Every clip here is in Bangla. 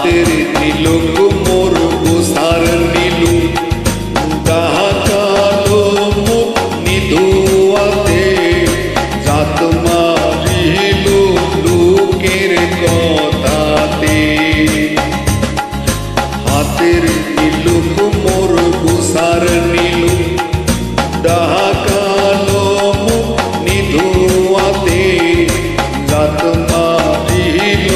হাতের নীলক মোর গোসার নীলু ডাকালো মুখ নিধুয়াতে জাত মারিল লোকের কথাতে হাতের নীলক মোর গোসার নীলু ডাকালো মুখ নিধুয়াতে জাত মারিল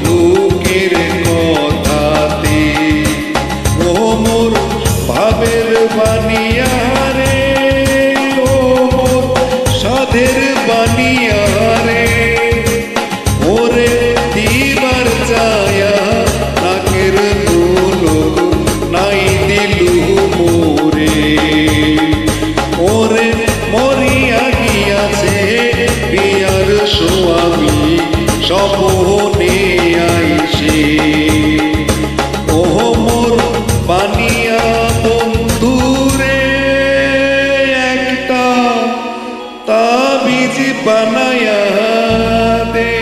লোকের কথাতে ও মোর ভাবের বানিয়া রে ও মোর সাধের বানিয়া রে ওরে দিবার চায়া নাকের দুলক নাই দিলু মোরে ওরে মরিয়া গিয়াছে বিয়ার স্বামী স্বপনে আইসে ও মোর বানিয়া বন্ধুরে একটা তাবিজ বানায়া দে।